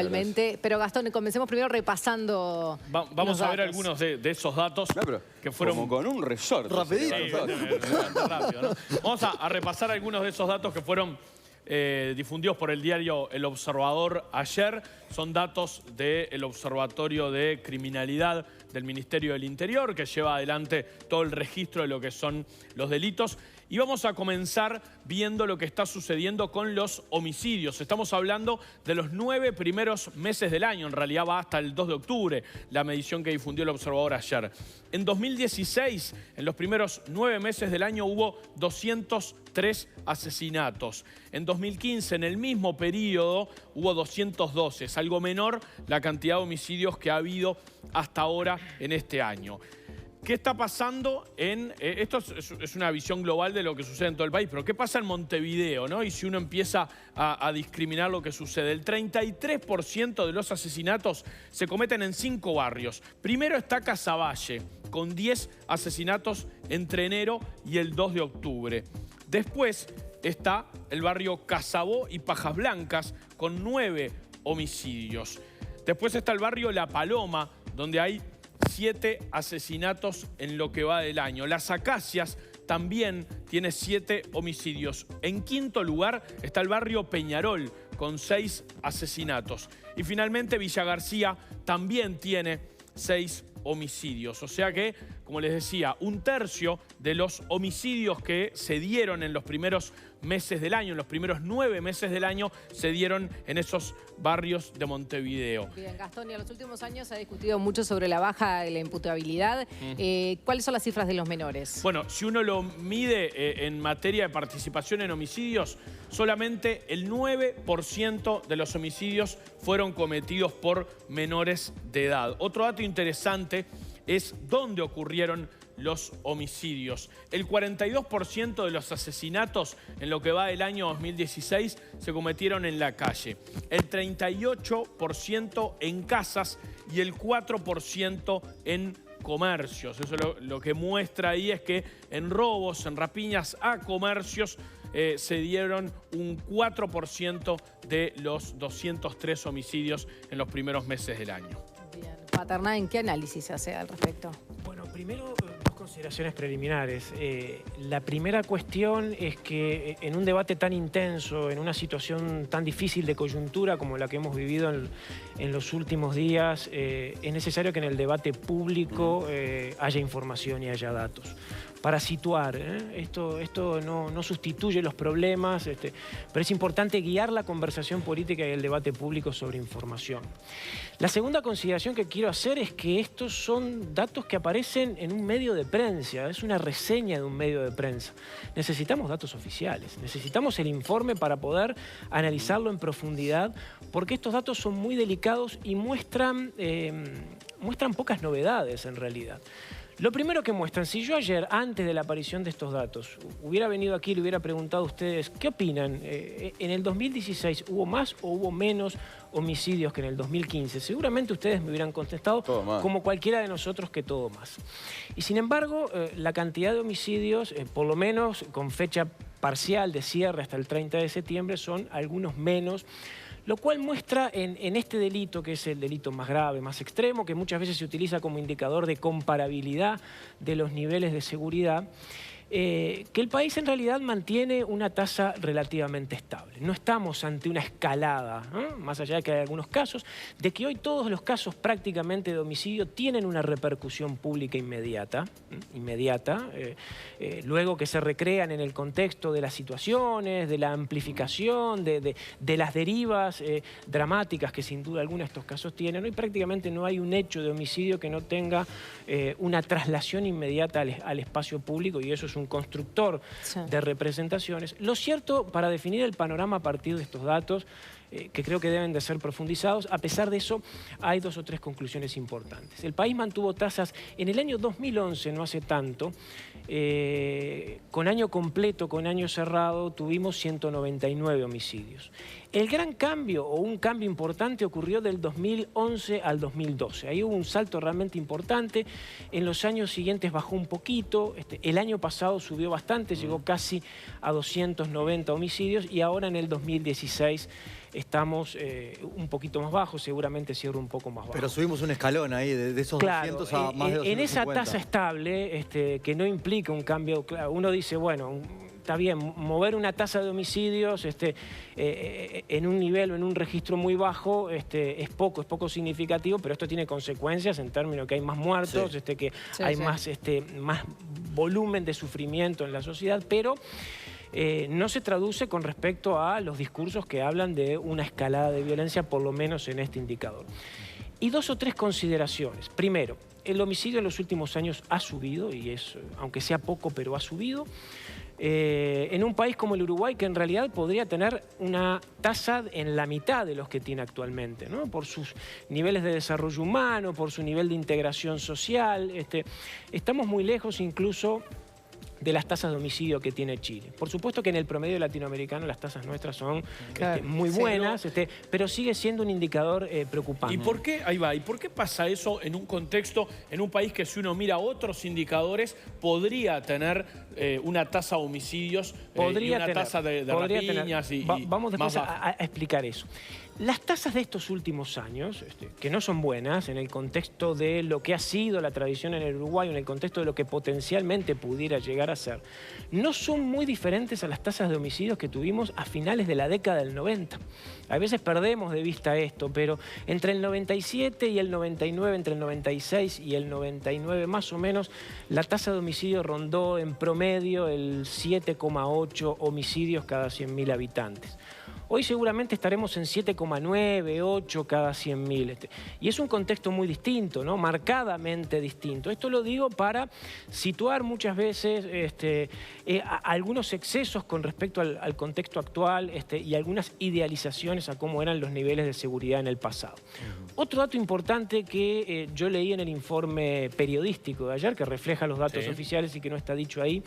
Realmente, pero Gastón, comencemos primero repasando. Vamos a ver algunos de esos datos que fueron... Como con un resort. Rapidito. Rápido, ¿no? Vamos a repasar algunos de esos datos que fueron difundidos por el diario El Observador ayer. Son datos del Observatorio de Criminalidad del Ministerio del Interior, que lleva adelante todo el registro de lo que son los delitos. Y vamos a comenzar viendo lo que está sucediendo con los homicidios. Estamos hablando de los 9 primeros meses del año. En realidad va hasta el 2 de octubre, la medición que difundió el Observador ayer. En 2016, en los primeros 9 meses del año, hubo 203 asesinatos. En 2015, en el mismo periodo, hubo 212. Es algo menor la cantidad de homicidios que ha habido hasta ahora en este año. ¿Qué está pasando en...? Esto es una visión global de lo que sucede en todo el país, pero ¿qué pasa en Montevideo, no? Y si uno empieza a discriminar lo que sucede. El 33% de los asesinatos se cometen en 5 barrios. Primero está Casaballe, con 10 asesinatos entre enero y el 2 de octubre. Después está el barrio Casabó y Pajas Blancas, con 9 homicidios. Después está el barrio La Paloma, donde hay 7 asesinatos en lo que va del año. Las Acacias también tiene 7 homicidios. En quinto lugar está el barrio Peñarol, con 6 asesinatos. Y finalmente Villa García también tiene 6 homicidios. O sea que, como les decía, 1/3 de los homicidios que se dieron en los primeros meses del año, en los primeros 9 meses del año, se dieron en esos barrios de Montevideo. Bien, Gastón, y en los últimos años se ha discutido mucho sobre la baja de la imputabilidad. ¿Cuáles son las cifras de los menores? Bueno, si uno lo mide en materia de participación en homicidios, solamente el 9% de los homicidios fueron cometidos por menores de edad. Otro dato interesante es dónde ocurrieron los homicidios. El 42% de los asesinatos en lo que va del año 2016 se cometieron en la calle. El 38% en casas y el 4% en comercios. Eso lo que muestra ahí es que en robos, en rapiñas a comercios, se dieron un 4% de los 203 homicidios en los primeros meses del año. Bien. Paterna, ¿en qué análisis se hace al respecto? Bueno, primero, dos consideraciones preliminares. La primera cuestión es que en un debate tan intenso, en una situación tan difícil de coyuntura como la que hemos vivido en los últimos días, es necesario que en el debate público haya información y haya datos. Para situar, esto no sustituye los problemas, pero es importante guiar la conversación política y el debate público sobre información. La segunda consideración que quiero hacer es que estos son datos que aparecen en un medio de prensa, es una reseña de un medio de prensa. Necesitamos datos oficiales, necesitamos el informe para poder analizarlo en profundidad, porque estos datos son muy delicados y muestran pocas novedades en realidad. Lo primero que muestran, si yo ayer, antes de la aparición de estos datos, hubiera venido aquí y le hubiera preguntado a ustedes, ¿qué opinan? ¿En el 2016 hubo más o hubo menos homicidios que en el 2015? Seguramente ustedes me hubieran contestado, como cualquiera de nosotros, que todo más. Y sin embargo, la cantidad de homicidios, por lo menos con fecha parcial de cierre hasta el 30 de septiembre, son algunos menos, lo cual muestra en este delito, que es el delito más grave, más extremo, que muchas veces se utiliza como indicador de comparabilidad de los niveles de seguridad, que el país en realidad mantiene una tasa relativamente estable. No estamos ante una escalada, más allá de que hay algunos casos, de que hoy todos los casos prácticamente de homicidio tienen una repercusión pública inmediata, luego que se recrean en el contexto de las situaciones, de la amplificación, de las derivas dramáticas que sin duda alguna estos casos tienen. Hoy prácticamente no hay un hecho de homicidio que no tenga una traslación inmediata al espacio público, y eso es un constructor de representaciones. Lo cierto, para definir el panorama a partir de estos datos, que creo que deben de ser profundizados, a pesar de eso, hay 2 o 3 conclusiones importantes. El país mantuvo tasas en el año 2011, no hace tanto, con año completo, con año cerrado, tuvimos 199 homicidios. El gran cambio, o un cambio importante, ocurrió del 2011 al 2012. Ahí hubo un salto realmente importante. En los años siguientes bajó un poquito. El año pasado subió bastante, llegó casi a 290 homicidios, y ahora en el 2016 estamos un poquito más bajos, seguramente cierre un poco más bajo. Pero subimos un escalón ahí, de esos 200 a más de 250. En esa tasa estable, que no implica un cambio, uno dice, bueno, está bien, mover una tasa de homicidios en un nivel o en un registro muy bajo es poco significativo, pero esto tiene consecuencias en términos que hay más muertos, sí. que hay más volumen de sufrimiento en la sociedad, pero no se traduce con respecto a los discursos que hablan de una escalada de violencia, por lo menos en este indicador. Y 2 o 3 consideraciones. Primero, el homicidio en los últimos años ha subido, y aunque sea poco, pero ha subido. En un país como el Uruguay, que en realidad podría tener una tasa en la mitad de los que tiene actualmente, ¿no? Por sus niveles de desarrollo humano, por su nivel de integración social. Estamos muy lejos incluso de las tasas de homicidio que tiene Chile. Por supuesto que en el promedio latinoamericano las tasas nuestras son muy buenas, pero sigue siendo un indicador preocupante. ¿Y por qué, ahí va, y por qué pasa eso en un contexto, en un país que si uno mira otros indicadores, podría tener una tasa de homicidios y una tasa de rapiñas? Vamos después a explicar eso. Las tasas de estos últimos años, que no son buenas en el contexto de lo que ha sido la tradición en el Uruguay, en el contexto de lo que potencialmente pudiera llegar a ser, no son muy diferentes a las tasas de homicidios que tuvimos a finales de la década del 90. A veces perdemos de vista esto, pero entre el 97 y el 99, entre el 96 y el 99 más o menos, la tasa de homicidio rondó en promedio el 7,8 homicidios cada 100.000 habitantes. Hoy seguramente estaremos en 7,9, 8 cada 100.000. Y es un contexto muy distinto, ¿no? Marcadamente distinto. Esto lo digo para situar muchas veces algunos excesos con respecto al contexto actual y algunas idealizaciones a cómo eran los niveles de seguridad en el pasado. Otro dato importante que yo leí en el informe periodístico de ayer, que refleja los datos oficiales y que no está dicho ahí,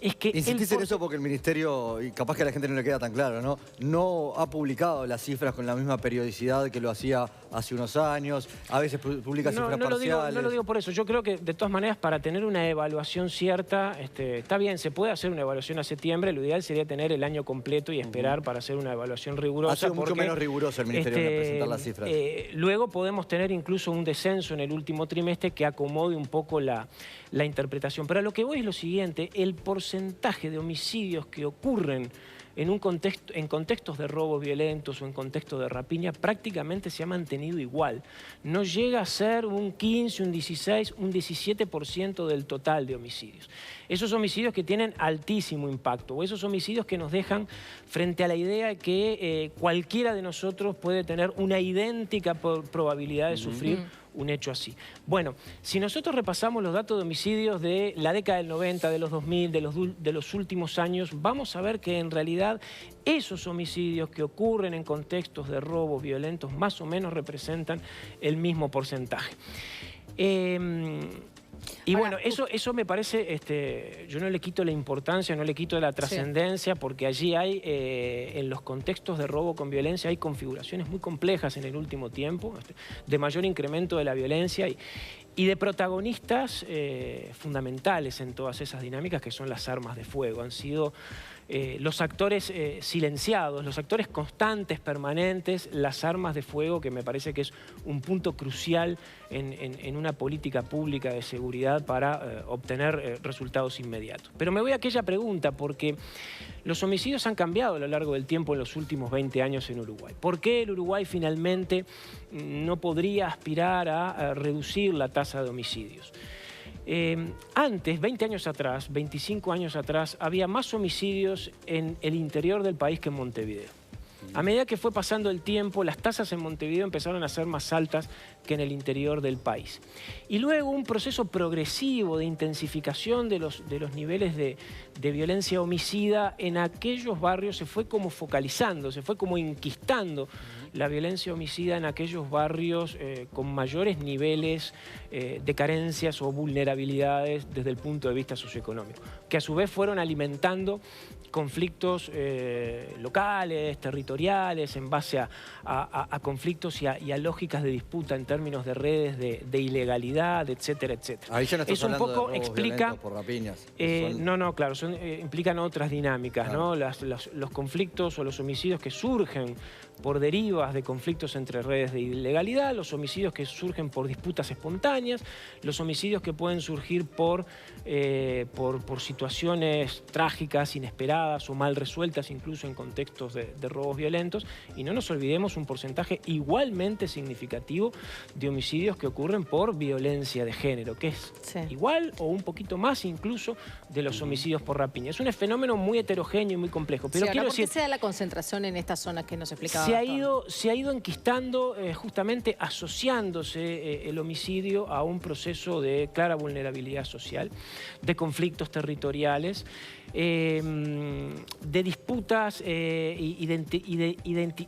es que... Insistís en eso porque el Ministerio, y capaz que a la gente no le queda tan claro, ¿no? No ha publicado las cifras con la misma periodicidad que lo hacía hace unos años. A veces publica cifras parciales. No lo digo por eso. Yo creo que, de todas maneras, para tener una evaluación cierta, está bien, se puede hacer una evaluación a septiembre. Lo ideal sería tener el año completo y esperar para hacer una evaluación rigurosa. Ha sido mucho menos riguroso el Ministerio en presentar las cifras. Luego podemos tener incluso un descenso en el último trimestre que acomode un poco la interpretación. Pero a lo que voy es lo siguiente: el porcentaje de homicidios que ocurren en contextos de robos violentos o en contextos de rapiña prácticamente se ha mantenido igual. No llega a ser un 15, un 16, un 17% del total de homicidios. Esos homicidios que tienen altísimo impacto, o esos homicidios que nos dejan frente a la idea de que cualquiera de nosotros puede tener una idéntica probabilidad de sufrir un hecho así. Bueno, si nosotros repasamos los datos de homicidios de la década del 90, de los 2000, de los últimos años, vamos a ver que en realidad esos homicidios que ocurren en contextos de robos violentos más o menos representan el mismo porcentaje. Y bueno, eso me parece, yo no le quito la importancia, no le quito la trascendencia, porque allí hay, en los contextos de robo con violencia, hay configuraciones muy complejas en el último tiempo, de mayor incremento de la violencia y de protagonistas fundamentales en todas esas dinámicas, que son las armas de fuego. Han sido los actores silenciados, los actores constantes, permanentes, las armas de fuego, que me parece que es un punto crucial en una política pública de seguridad para obtener resultados inmediatos. Pero me voy a aquella pregunta, porque los homicidios han cambiado a lo largo del tiempo en los últimos 20 años en Uruguay. ¿Por qué el Uruguay finalmente no podría aspirar a reducir la tasa de homicidios? Antes, 20 años atrás, 25 años atrás, había más homicidios en el interior del país que en Montevideo. A medida que fue pasando el tiempo, las tasas en Montevideo empezaron a ser más altas que en el interior del país. Y luego un proceso progresivo de intensificación de los niveles de violencia homicida en aquellos barrios se fue como focalizando, se fue como enquistando la violencia homicida en aquellos barrios con mayores niveles de carencias o vulnerabilidades desde el punto de vista socioeconómico, que a su vez fueron alimentando conflictos locales, territoriales, en base a conflictos y a lógicas de disputa en términos de redes de ilegalidad, etcétera, etcétera. Ahí ya no estás Eso un hablando poco de robos explica... violentos por rapiñas. No, claro, implican otras dinámicas, Claro. ¿no? Los conflictos o los homicidios que surgen por derivas de conflictos entre redes de ilegalidad, los homicidios que surgen por disputas espontáneas, los homicidios que pueden surgir por situaciones trágicas, inesperadas o mal resueltas, incluso en contextos de robos violentos. Y no nos olvidemos un porcentaje igualmente significativo de homicidios que ocurren por violencia de género, que es igual o un poquito más incluso de los homicidios por rapiña. Es un fenómeno muy heterogéneo y muy complejo. Pero quiero decir, ¿por qué se da la concentración en estas zonas que nos explicaba? Se ha ido enquistando, justamente asociándose el homicidio a un proceso de clara vulnerabilidad social, de conflictos territoriales, de disputas y de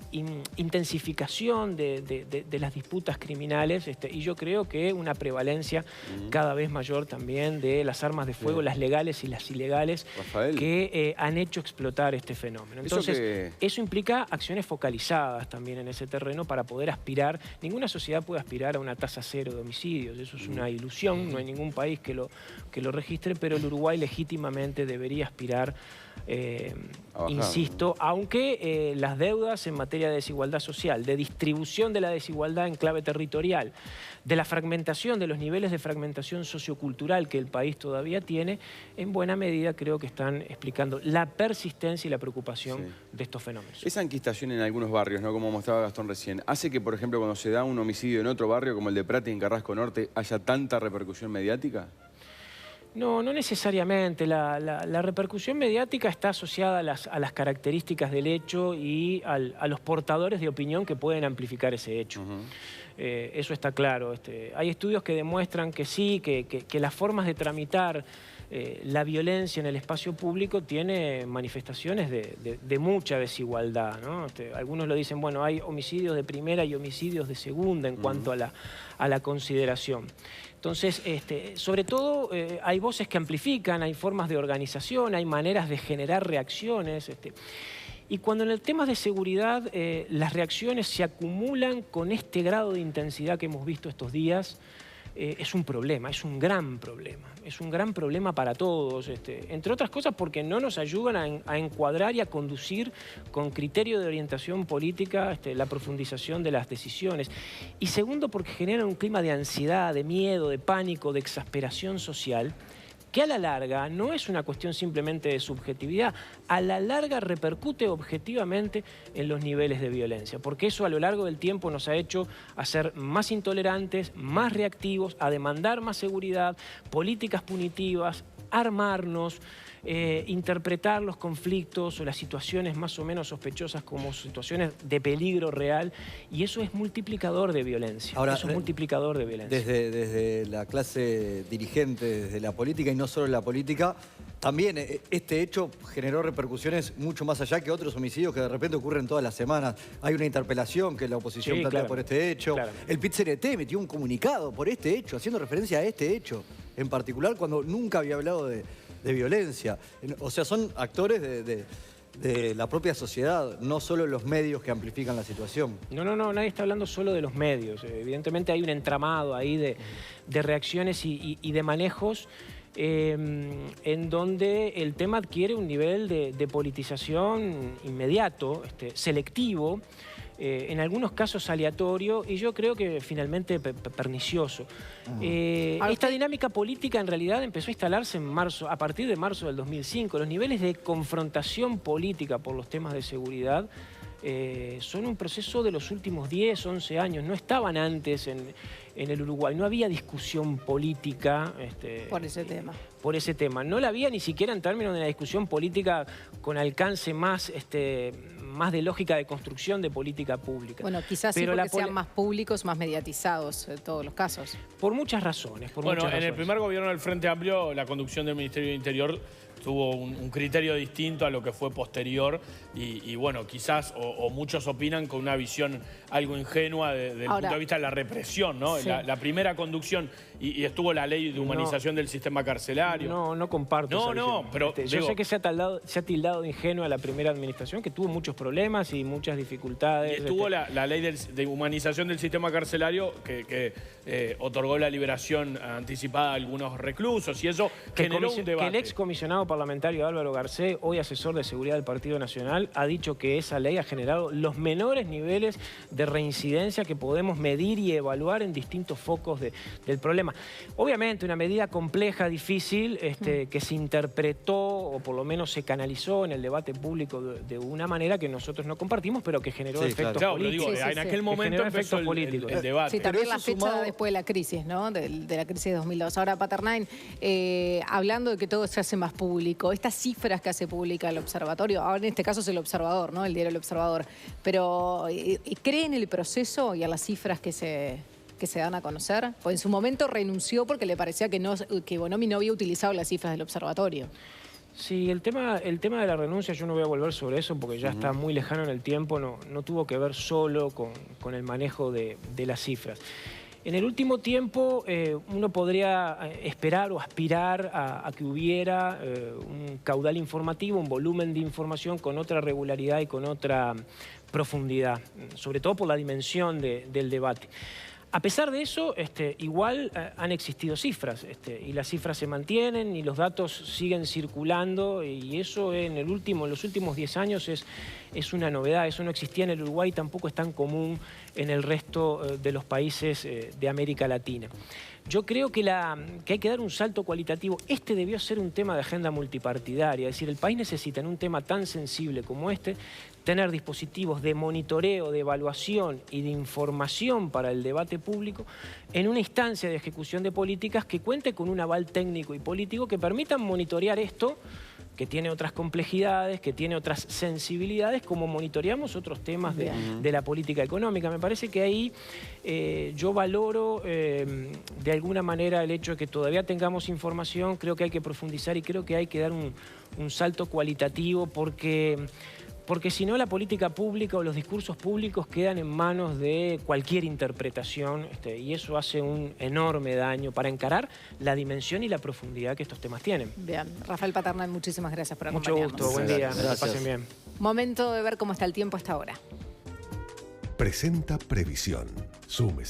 intensificación de las disputas criminales, y yo creo que una prevalencia cada vez mayor también de las armas de fuego, las legales y las ilegales, Rafael, que han hecho explotar este fenómeno. Entonces, eso implica acciones focalizadas también en ese terreno para poder aspirar. Ninguna sociedad puede aspirar a una tasa cero de homicidios, eso es una ilusión, no hay ningún país que lo registre, pero el Uruguay legítimamente debería aspirar, insisto, aunque las deudas en materia de desigualdad social, de distribución de la desigualdad en clave territorial, de la fragmentación, de los niveles de fragmentación sociocultural que el país todavía tiene, en buena medida creo que están explicando la persistencia y la preocupación de estos fenómenos. Esa enquistación en algunos barrios, ¿no?, como mostraba Gastón recién, ¿hace que, por ejemplo, cuando se da un homicidio en otro barrio como el de Prat y en Carrasco Norte, haya tanta repercusión mediática? No, no necesariamente. La repercusión mediática está asociada a las características del hecho y a los portadores de opinión que pueden amplificar ese hecho. Eso está claro. Hay estudios que demuestran que sí, que las formas de tramitar la violencia en el espacio público tiene manifestaciones de mucha desigualdad, ¿no? Algunos lo dicen, bueno, hay homicidios de primera y homicidios de segunda en cuanto a la consideración. Entonces, sobre todo, hay voces que amplifican, hay formas de organización, hay maneras de generar reacciones. Y cuando en el tema de seguridad las reacciones se acumulan con este grado de intensidad que hemos visto estos días, es un problema, es un gran problema. Es un gran problema para todos, entre otras cosas porque no nos ayudan a encuadrar y a conducir con criterio de orientación política la profundización de las decisiones. Y segundo, porque generan un clima de ansiedad, de miedo, de pánico, de exasperación social, que a la larga no es una cuestión simplemente de subjetividad, a la larga repercute objetivamente en los niveles de violencia, porque eso a lo largo del tiempo nos ha hecho a ser más intolerantes, más reactivos, a demandar más seguridad, políticas punitivas, armarnos, interpretar los conflictos o las situaciones más o menos sospechosas como situaciones de peligro real, y eso es multiplicador de violencia. Ahora, eso es multiplicador de violencia. Desde la clase dirigente, desde la política y no solo la política, también este hecho generó repercusiones mucho más allá que otros homicidios que de repente ocurren todas las semanas. Hay una interpelación que la oposición plantea por este hecho. El PIT-CNT emitió un comunicado por este hecho, haciendo referencia a este hecho en particular, cuando nunca había hablado de violencia. O sea, son actores de la propia sociedad, no solo los medios que amplifican la situación. No, nadie está hablando solo de los medios. Evidentemente hay un entramado ahí de reacciones y de manejos en donde el tema adquiere un nivel de politización inmediato, selectivo, en algunos casos aleatorio y yo creo que finalmente pernicioso. Esta dinámica política en realidad empezó a instalarse en marzo, a partir de marzo del 2005. Los niveles de confrontación política por los temas de seguridad son un proceso de los últimos 10, 11 años. No estaban antes en el Uruguay. No había discusión política por ese tema. Por ese tema. No la había ni siquiera en términos de la discusión política con alcance más de lógica de construcción de política pública. Bueno, quizás sí porque sean más públicos, más mediatizados en todos los casos. Por muchas razones. En el primer gobierno del Frente Amplio, la conducción del Ministerio de Interior tuvo un criterio distinto a lo que fue posterior y bueno, quizás, o muchos opinan con una visión algo ingenua del punto de vista de la represión, ¿no? Sí. La primera conducción, y estuvo la ley de humanización del sistema carcelario. No comparto esa visión. Pero yo digo, sé que se ha tildado de ingenua la primera administración, que tuvo muchos problemas y muchas dificultades. y estuvo la ley de humanización del sistema carcelario que otorgó la liberación anticipada a algunos reclusos y eso generó un que debate. el ex comisionado parlamentario Álvaro Garcés, hoy asesor de seguridad del Partido Nacional, ha dicho que esa ley ha generado los menores niveles de reincidencia que podemos medir y evaluar en distintos focos del problema. Obviamente una medida compleja, difícil, que se interpretó o por lo menos se canalizó en el debate público de una manera que nosotros no compartimos, pero que generó efectos Claro, políticos. pero digo, en aquel momento empezó el debate. Sí, también Pero la eso fecha sumado- después de la crisis, ¿no? De la crisis de 2002. Ahora, Paternain, hablando de que todo se hace más público, estas cifras que hace pública el observatorio, ahora en este caso es el Observador, ¿no? El diario El Observador, pero ¿cree en el proceso y en las cifras que se dan a conocer? Pues en su momento renunció porque le parecía que Bonomi no había utilizado las cifras del observatorio. Sí, el tema de la renuncia, yo no voy a volver sobre eso porque ya está muy lejano en el tiempo, no tuvo que ver solo con el manejo de las cifras. En el último tiempo uno podría esperar o aspirar a que hubiera un caudal informativo, un volumen de información con otra regularidad y con otra profundidad, sobre todo por la dimensión del debate. A pesar de eso, igual han existido cifras y las cifras se mantienen y los datos siguen circulando y eso en los últimos 10 años es una novedad. Eso no existía en el Uruguay, tampoco es tan común en el resto de los países de América Latina. Yo creo que hay que dar un salto cualitativo. Debió ser un tema de agenda multipartidaria, es decir, el país necesita en un tema tan sensible como tener dispositivos de monitoreo, de evaluación y de información para el debate público en una instancia de ejecución de políticas que cuente con un aval técnico y político que permitan monitorear esto, que tiene otras complejidades, que tiene otras sensibilidades, como monitoreamos otros temas de la política económica. Me parece que ahí yo valoro de alguna manera el hecho de que todavía tengamos información, creo que hay que profundizar y creo que hay que dar un salto cualitativo porque si no la política pública o los discursos públicos quedan en manos de cualquier interpretación y eso hace un enorme daño para encarar la dimensión y la profundidad que estos temas tienen. Bien, Rafael Paternain, muchísimas gracias por Mucho acompañarnos. gusto, buen día, Gracias. que pasen bien. Momento de ver cómo está el tiempo hasta ahora. Presenta Previsión. Súmese.